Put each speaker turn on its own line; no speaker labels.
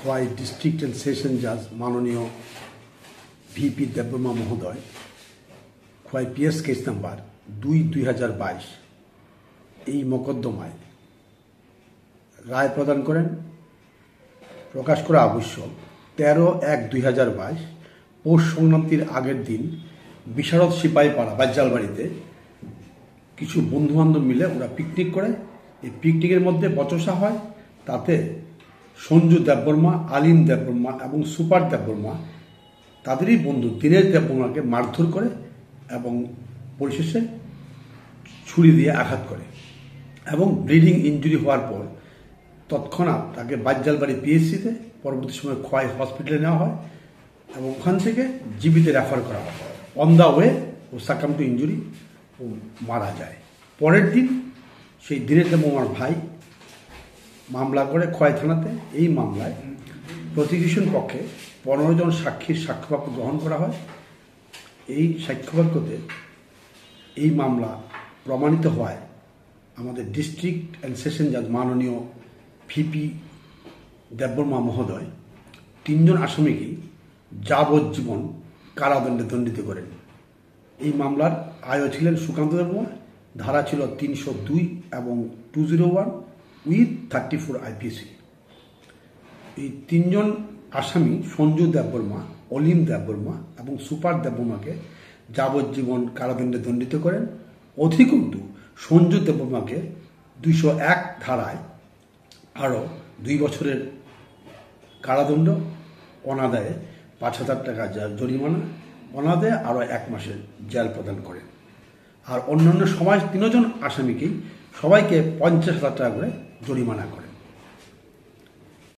Khowai district and session জাজ মাননীয় VP Debbarma মহোদয় খোয়াই পিএস কেস নাম্বার ২/২০২২ এই মোকদ্দমায় রায় প্রদান করেন। প্রকাশ করা আবশ্যক ১৩/১/২০২২ পৌষ সংক্রান্তির আগের দিন বিশারদ সিপাহীপাড়া বাজ্জালবাড়িতে কিছু বন্ধুবান্ধব মিলে ওরা পিকনিক করে। এই পিকনিকের মধ্যে বচসা হয়, তাতে সঞ্জু দেববর্মা, আলিম দেববর্মা এবং সুপার দেববর্মা তাদেরই বন্ধু দীনেশ দেববর্মাকে মারধর করে এবং পরিশেষে ছুরি দিয়ে আঘাত করে এবং ব্লিডিং ইনজুরি হওয়ার পর তৎক্ষণাৎ তাকে বাজ্জালবাড়ি পিএইচসিতে, পরবর্তী সময় খোয়াই হসপিটালে নেওয়া হয় এবং ওখান থেকে জীবিতে রেফার করা হয়। অন দ্য ওয়ে ও সাকাম টু ইনজুরি ও মারা যায়। পরের দিন সেই দীনেশ দেববর্মার ভাই মামলা করে খোয়াই থানাতে। এই মামলায় প্রসিকিউশন পক্ষে 15 জন সাক্ষীর সাক্ষ্যবাক্য গ্রহণ করা হয়। এই সাক্ষ্যবাক্যতে এই মামলা প্রমাণিত হয় আমাদের ডিস্ট্রিক্ট অ্যান্ড সেশন জাজ মাননীয় ভিপি দেববর্মা মহোদয় 3 জন আসামিকেই যাবজ্জীবন কারাদণ্ডে দণ্ডিত করেন। এই মামলার আয়ও ছিলেন সুকান্ত দেববর্মা, ধারা ছিল 302 এবং 201 উইথ 34 আইপিসি। এই 3 জন আসামি সঞ্জু দেববর্মা, অলিম দেববর্মা এবং সুপার দেববর্মাকে যাবজ্জীবন কারাদণ্ডে দণ্ডিত করেন। অধিকন্তু সঞ্জু দেববর্মাকে 201 ধারায় আরও 2 বছরের কারাদণ্ড, অনাদায়ে 5,000 টাকা জরিমানা, অনাদায়ে আরও 1 মাসের জেল প্রদান করেন। আর অন্যান্য সবাই 3 জন আসামিকেই সবাইকে 50,000 টাকা করে জরিমানা করেন।